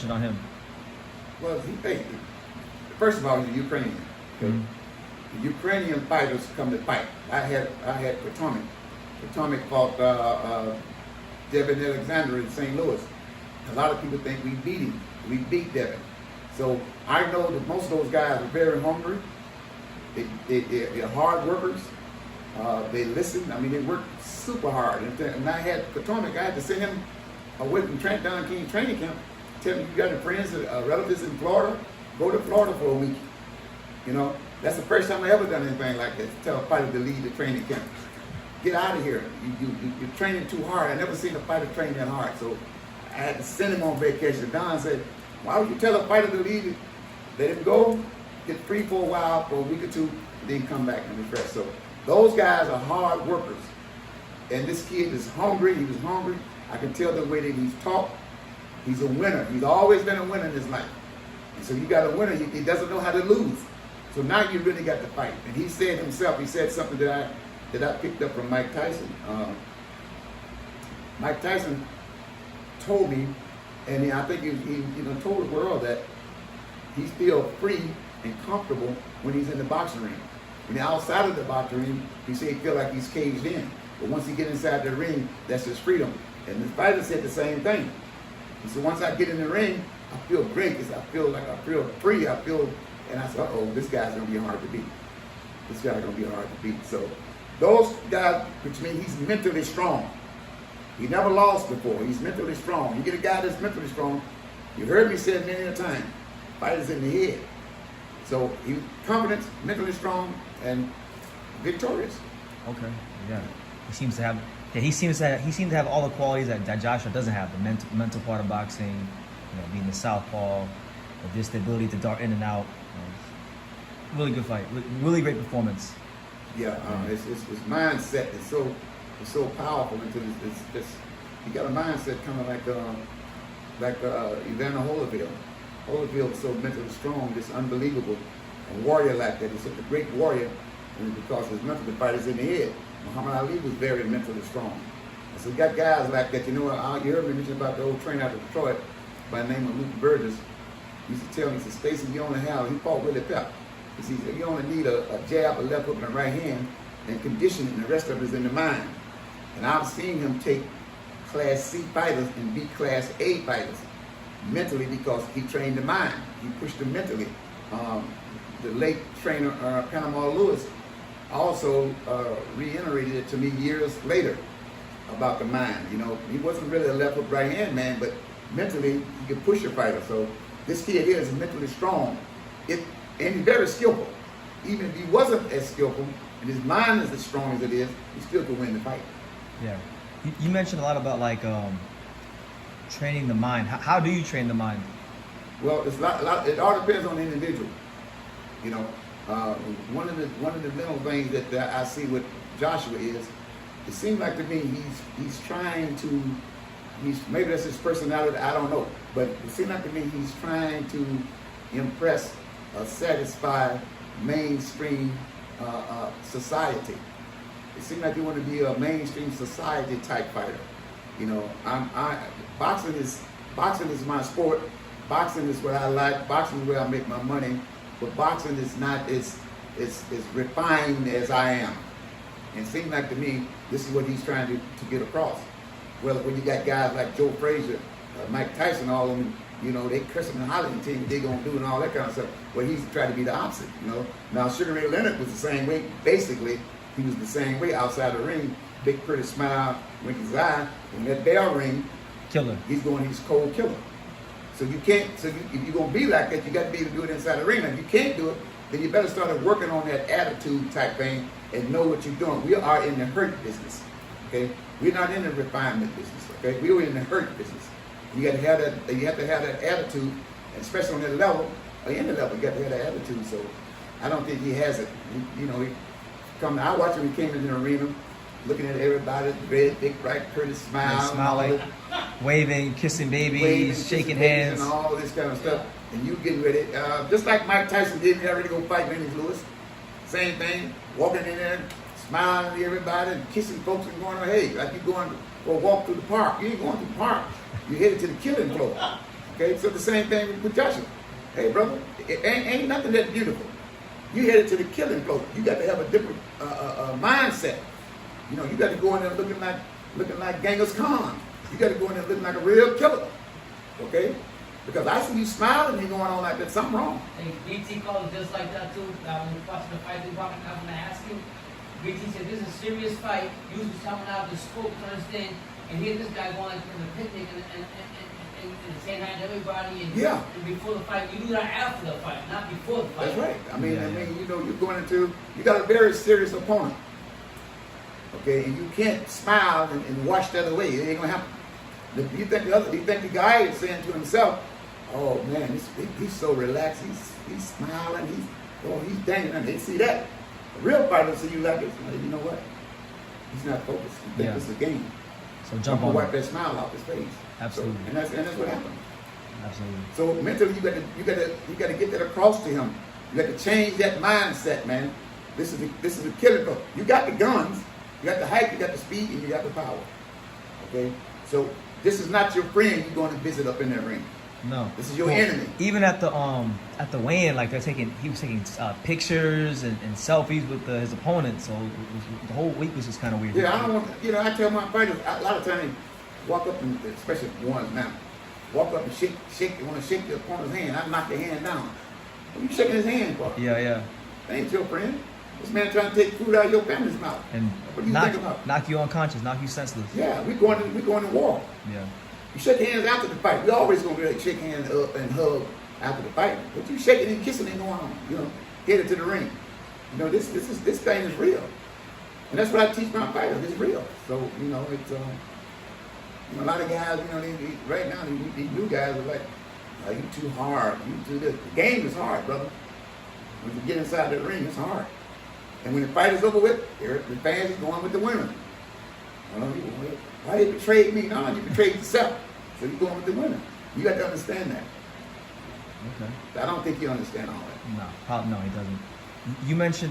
On him. Well, first of all, he's a Ukrainian. Okay? The Ukrainian fighters come to fight. I had Potomac. Potomac fought Devin Alexander in St. Louis. A lot of people think we beat him. We beat Devin. So I know that most of those guys are very hungry. They're hard workers. They listen. I mean, they work super hard. And I had Potomac. I had to send him away from Don King training camp. Tell me, you got any friends, relatives in Florida? Go to Florida for a week. You know, that's the first time I ever done anything like this. Tell a fighter to leave the training camp. Get out of here. You're training too hard. I never seen a fighter train that hard. So I had to send him on vacation. Don said, why would you tell a fighter to leave? Let him go, get free for a while, for a week or two, then come back and refresh. So those guys are hard workers. And this kid is hungry. He was hungry. I can tell the way that he's taught. He's a winner. He's always been a winner in his life. And so you got a winner. He doesn't know how to lose. So now you really got to fight. And he said himself, he said something that I picked up from Mike Tyson. Mike Tyson told me, and I think he told the world that he feels free and comfortable when he's in the boxing ring. When he's outside of the boxing ring, he said he feel like he's caged in. But once he get inside the ring, that's his freedom. And the fighter said the same thing. And so once I get in the ring, I feel great because I feel free. And I said, uh-oh, this guy's going to be hard to beat. This guy's going to be hard to beat. So those guys, which means he's mentally strong. He never lost before. He's mentally strong. You get a guy that's mentally strong, you heard me say it many a time, fighters in the head. So he's confident, mentally strong, and victorious. Okay, yeah. He seems to have all the qualities that Joshua doesn't have. The mental part of boxing, being the southpaw, just the ability to dart in and out. Really good fight. Really great performance. Yeah, his mindset is so powerful. Into this, he got a mindset kind of like Evander Holyfield. Holyfield is so mentally strong, just unbelievable, a warrior like that. He's such a great warrior, and because his mental fight is in the head. Muhammad Ali was very mentally strong. And so you got guys like that. You heard me mention about the old trainer out of Detroit by the name of Luke Burgess. He used to tell me, he said, Stacey, he fought Willie Pep. He said, you only need a jab, a left hook, and a right hand, and conditioning, and the rest of it is in the mind. And I've seen him take Class C fighters and beat Class A fighters mentally because he trained the mind. He pushed them mentally. The late trainer, Panama Lewis, also reiterated it to me years later about the mind. He wasn't really a left hook, right hand man, but mentally he could push a fighter. So this kid here is mentally strong. And he's very skillful. Even if he wasn't as skillful, and his mind is as strong as it is, he still could win the fight. Yeah. You mentioned a lot about training the mind. How do you train the mind? Well, it all depends on the individual. One of the mental things that I see with Joshua is, it seems like to me he's trying to, maybe that's his personality, I don't know, but it seems like to me he's trying to impress a satisfied mainstream society. It seems like he want to be a mainstream society type fighter. Boxing is my sport. Boxing is what I like. Boxing is where I make my money. But boxing is not as refined as I am. And it seems like to me, this is what he's trying to get across. Well, when you got guys like Joe Frazier, Mike Tyson, all of them, they cursing and hollering and telling you what they're going to do and all that kind of stuff. Well, he's trying to be the opposite, Now, Sugar Ray Leonard was the same way. Basically, he was the same way outside the ring. Big, pretty smile, wink his eye. When that bell ring, killer. He's cold killer. So you can't. So if you're gonna be like that, you got to be able to do it inside the ring. And if you can't do it, then you better start working on that attitude type thing and know what you're doing. We are in the hurt business, okay? We're not in the refinement business, okay? We're in the hurt business. You got to have that. You have to have that attitude, and especially on that level, or in the level, you got to have that attitude. So I don't think he has it. I watched him. He came in the arena, looking at everybody, red, big, bright, pretty smile, smiling, waving, kissing babies, shaking hands, and all this kind of stuff. And you getting ready, just like Mike Tyson did, ready to go fight Lenny Lewis. Same thing, walking in there, smiling at everybody, and kissing folks and going, hey, like you going for a walk through the park. You ain't going to the park. You're headed to the killing floor. Okay, so the same thing with Joshua. Hey, brother, it ain't nothing that beautiful. You headed to the killing floor. You got to have a different mindset. You know, you got to go in there looking like Genghis Khan. You got to go in there looking like a real killer. Okay? Because I see you smiling and you going on like that. Something wrong. Hey, BT called it just like that too. When we watching the fight, I'm going to ask you. BT said this is a serious fight. Usually someone out of the scope to understand. And here this guy going from the picnic and saying hi to everybody. And before the fight, you do that after the fight, not before the fight. That's right. I mean, you know, you're going into, you got a very serious opponent. Okay, and you can't smile and wash the other way. It ain't gonna happen. You think the guy is saying to himself, "Oh man, he's so relaxed. He's smiling. He's dangling." And they see that. The real fighter see you like this. You know what? He's not focused. He thinks it's a game. So jump on. Wipe that smile off his face. Absolutely. So, and that's what happened. Absolutely. So mentally, you got to get that across to him. You got to change that mindset, man. This is a killing field. You got the guns, you got the height, you got the speed, and you got the power. Okay. So this is not your friend you're going to visit up in that ring. No. This is your enemy. Even at the weigh-in, like he was taking pictures and selfies with his opponent. So the whole week was just kind of weird. Yeah, I don't want. You know, I tell my fighters a lot of times, walk up and especially ones now, walk up and shake. You want to shake your opponent's hand. I knock your hand down. What are you shaking his hand for? Yeah. That ain't your friend. This man trying to take food out of your family's mouth. And what do you think about? Knock you unconscious, knock you senseless. Yeah, we going to war. Yeah. You shake hands after the fight. We always gonna really shake hands up and hug after the fight. But you shaking and kissing ain't going on. You know, headed to the ring. You know, this thing is real, and that's what I teach my fighters. It's real. So you know, it's you know, a lot of guys. You know, right now these new guys are like, "Oh, you too hard. You do this." The game is hard, brother. When you get inside the ring, it's hard. And when the fight is over with, the fans is going with the women. Why they betrayed me? No, you betrayed yourself. So you're going with the women. You got to understand that. Okay. I don't think you understand all that. No, he doesn't. You mentioned